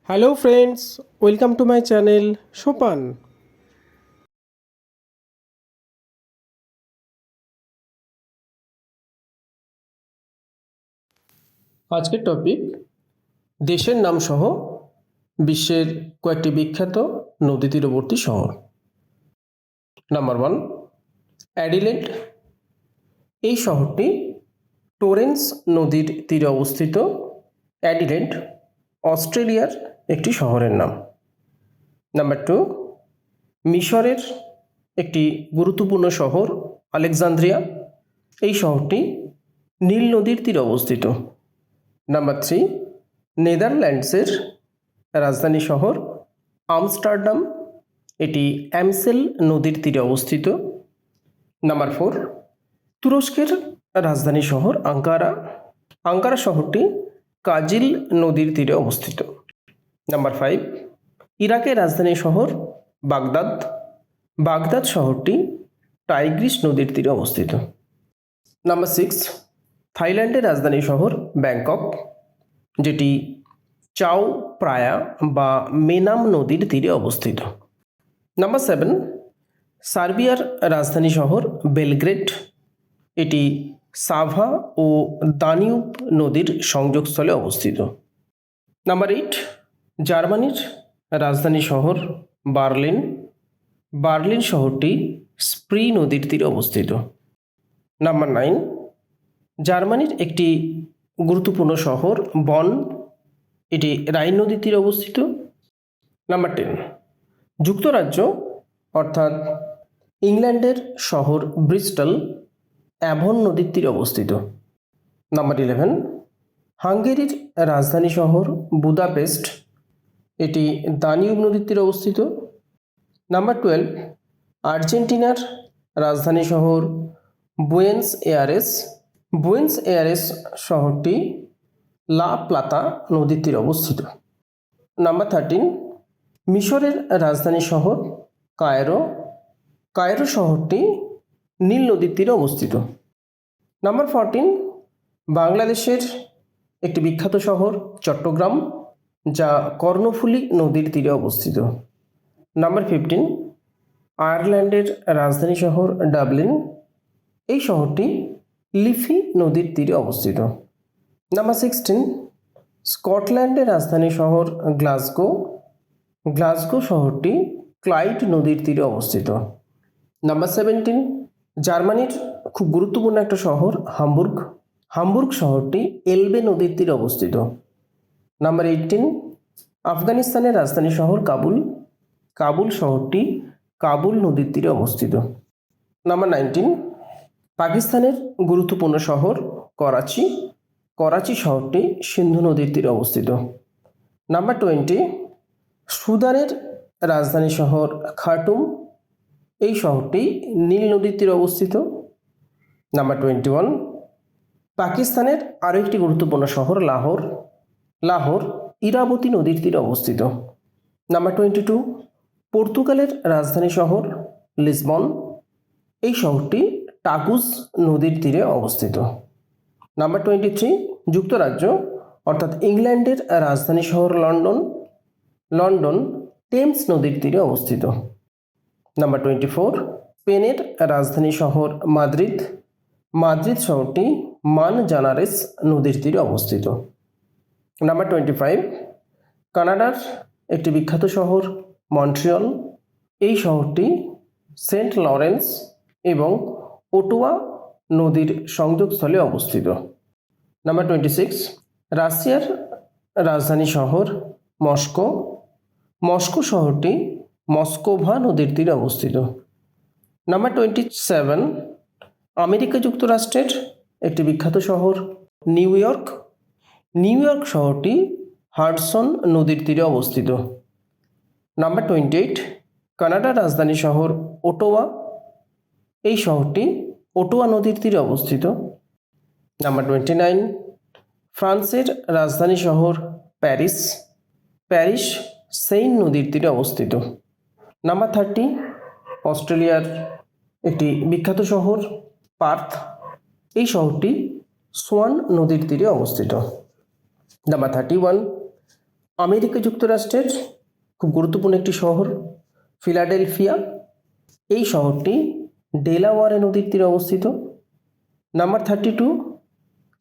Hello friends, welcome to my channel সোপান। আজকের topic দেশের নাম সহ বিশ্বের কয়েকটি বিখ্যাত নদী তীরবর্তী শহর। Number 1, Adelaide. এই শহরটি টরেন্স নদীর তীরে অবস্থিত। অ্যাডিলেড অস্ট্রেলিয়ার একটি শহরের নাম। নাম্বার 2, মিশরের একটি গুরুত্বপূর্ণ শহর আলেকজান্দ্রিয়া। এই শহরটি নীল নদীর তীরে অবস্থিত। নাম্বার 3, নেদারল্যান্ডসের রাজধানী শহর আমস্টারডাম। এটি অ্যামসেল নদীর তীরে অবস্থিত। নাম্বার 4, তুরস্কের রাজধানী শহর আঙ্কারা। আঙ্কারা শহরটি কাজিল নদীর তীরে অবস্থিত। নাম্বার 5, ইরাকের রাজধানী শহর বাগদাদ। বাগদাদ শহরটি টাইগ্রিস নদীর তীরে অবস্থিত। নাম্বার 6, থাইল্যান্ডের রাজধানী শহর ব্যাংকক, যেটি চাও প্রায়া বা মেনাম নদীর তীরে অবস্থিত। নাম্বার 7, সার্বিয়ার রাজধানী শহর বেলগ্রেড। এটি সাভা ও দানিউব নদীর সংযোগস্থলে অবস্থিত। নাম্বার 8, জার্মানির রাজধানী শহর বার্লিন। বার্লিন শহরটি স্প্রি নদীর তীরে অবস্থিত। নাম্বার 9, জার্মানির একটি গুরুত্বপূর্ণ শহর বন। এটি রাইন নদীর তীরে অবস্থিত। নাম্বার 10, যুক্তরাজ্য অর্থাৎ ইংল্যান্ডের শহর ব্রিস্টল অ্যাভন নদীর তীরে অবস্থিত। নাম্বার 11, হাঙ্গেরির রাজধানী শহর বুদাপেস্ট। এটি দানিউব নদীর তীরে অবস্থিত। নাম্বার 12, আর্জেন্টিনার রাজধানী শহর বুয়েন্স এয়ারেস। বুয়েন্স এয়ারেস শহরটি লা প্লাতা নদীর তীরে অবস্থিত। নাম্বার 13, মিশরের রাজধানী শহর কায়রো। কায়রো শহরটি নীল নদীর তীরে অবস্থিত। নাম্বার 14, বাংলাদেশের একটি বিখ্যাত শহর চট্টগ্রাম, যা কর্ণফুলী নদীর তীরে অবস্থিত। নাম্বার 15, আয়ারল্যান্ডের রাজধানী শহর ডাবলিন। এই শহরটি লিফি নদীর তীরে অবস্থিত। নাম্বার 16, স্কটল্যান্ডের রাজধানী শহর গ্লাসগো। গ্লাসগো শহরটি ক্লাইড নদীর তীরে অবস্থিত। নাম্বার 17, জার্মানির খুব গুরুত্বপূর্ণ একটা শহর হামবুর্গ। হামবুর্গ শহরটি এলবে নদীর তীরে অবস্থিত। নাম্বার 18, আফগানিস্তানের রাজধানী শহর কাবুল। কাবুল শহরটি কাবুল নদীর তীরে অবস্থিত। নাম্বার 19, পাকিস্তানের গুরুত্বপূর্ণ শহর করাচি। করাচি শহরটি সিন্ধু নদীর তীরে অবস্থিত। নাম্বার 20, সুদানের রাজধানী শহর খার্টুম। এই শহরটি নীল নদীর তীরে অবস্থিত। নাম্বার 21, পাকিস্তানের আরও একটি গুরুত্বপূর্ণ শহর লাহোর। লাহোর ইরাবতী নদীর তীরে অবস্থিত। নাম্বার 22, পর্তুগালের রাজধানী শহর লিসবন। এই শহরটি টাগুস নদীর তীরে অবস্থিত। নাম্বার 23, যুক্তরাজ্য অর্থাৎ ইংল্যান্ডের রাজধানী শহর লন্ডন। লন্ডন টেমস নদীর তীরে অবস্থিত। নাম্বার 24, স্পেনের রাজধানী শহর মাদ্রিদ। মাদ্রিদ শহরটি মান জানারেস নদীর তীরে অবস্থিত। নাম্বার 25, কানাডার একটি বিখ্যাত শহর মন্ট্রিয়ল। এই শহরটি সেন্ট লরেন্স এবং ওটোয়া নদীর সংযোগস্থলে অবস্থিত। নাম্বার 26, রাশিয়ার রাজধানী শহর মস্কো। মস্কো শহরটি মস্কোভা নদীর তীরে অবস্থিত। নাম্বার 27, আমেরিকা যুক্তরাষ্ট্রের একটি বিখ্যাত শহর নিউ ইয়র্ক। নিউ ইয়র্ক শহরটি হাডসন নদীর তীরে অবস্থিত। নাম্বার 28, কানাডার রাজধানী শহর ওটোয়া। এই শহরটি ওটোয়া নদীর তীরে অবস্থিত। নাম্বার 29, ফ্রান্সের রাজধানী শহর প্যারিস। প্যারিস সেইন নদীর তীরে অবস্থিত। নাম্বার 30, অস্ট্রেলিয়ার একটি বিখ্যাত শহর পার্থ। এই শহরটি সোয়ান নদীর তীরে অবস্থিত। নাম্বার 31, আমেরিকা যুক্তরাষ্ট্রের খুব গুরুত্বপূর্ণ একটি শহর ফিলাডেলফিয়া। এই শহরটি ডেলাওয়ারে নদীর তীরে অবস্থিত। নাম্বার 32,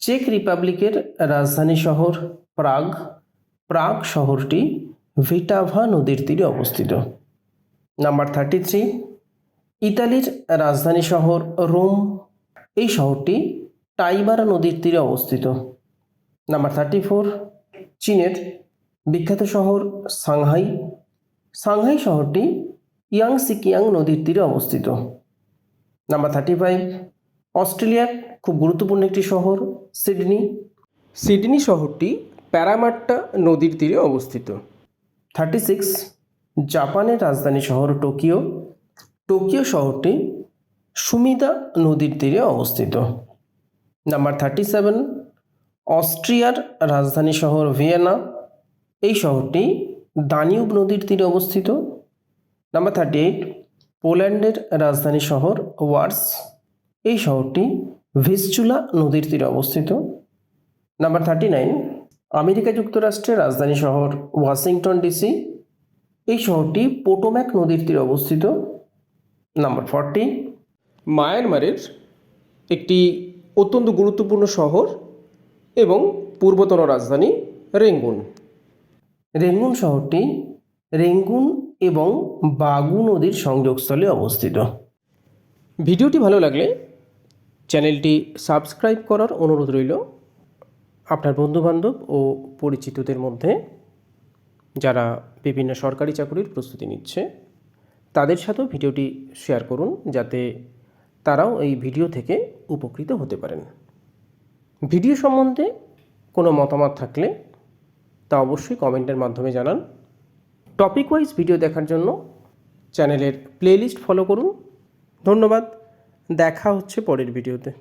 চেক রিপাবলিকের রাজধানী শহর প্রাগ। প্রাগ শহরটি ভিটাভা নদীর তীরে অবস্থিত। নাম্বার 33, ইতালির রাজধানী শহর রোম। এই শহরটি টাইবার নদীর তীরে অবস্থিত। নাম্বার 34, চীনের বিখ্যাত শহর সাংহাই। সাংহাই শহরটি ইয়াংসিকিয়াং নদীর তীরে অবস্থিত। নাম্বার 35, অস্ট্রেলিয়ার খুব গুরুত্বপূর্ণ একটি শহর সিডনি। সিডনি শহরটি প্যারামাট্টা নদীর তীরে অবস্থিত। 36, জাপানের রাজধানী শহর টোকিও। টোকিও শহরটি সুমিদা নদীর তীরে অবস্থিত। নাম্বার 37, অস্ট্রিয়ার রাজধানী শহর ভিয়েনা। এই শহরটি দানিউব নদীর তীরে অবস্থিত। নাম্বার 38, পোল্যান্ডের রাজধানী শহর ওয়ার্স। এই শহরটি ভিসচুলা নদীর তীরে অবস্থিত। নাম্বার 39, আমেরিকা যুক্তরাষ্ট্রের রাজধানী শহর ওয়াশিংটন ডিসি। এই শহরটি পোটোম্যাক নদীর তীরে অবস্থিত। নাম্বার 40, মায়ানমারের একটি অত্যন্ত গুরুত্বপূর্ণ শহর এবং পূর্বতন রাজধানী রেঙ্গুন। রেঙ্গুন শহরটি রেঙ্গুন এবং বাগু নদীর সংযোগস্থলে অবস্থিত। ভিডিওটি ভালো লাগলে চ্যানেলটি সাবস্ক্রাইব করার অনুরোধ রইল। আপনার বন্ধুবান্ধব ও পরিচিতদের মধ্যে যারা বিভিন্ন সরকারি চাকরির প্রস্তুতি নিচ্ছে তাদের সাথেও ভিডিওটি শেয়ার করুন, যাতে তারাও এই ভিডিও থেকে উপকৃত হতে পারেন। ভিডিও সম্বন্ধে কোনো মতামত থাকলে তা অবশ্যই কমেন্টের মাধ্যমে জানান। টপিক ওয়াইজ ভিডিও দেখার জন্য চ্যানেলের প্লেলিস্ট ফলো করুন। ধন্যবাদ। দেখা হচ্ছে পরের ভিডিওতে।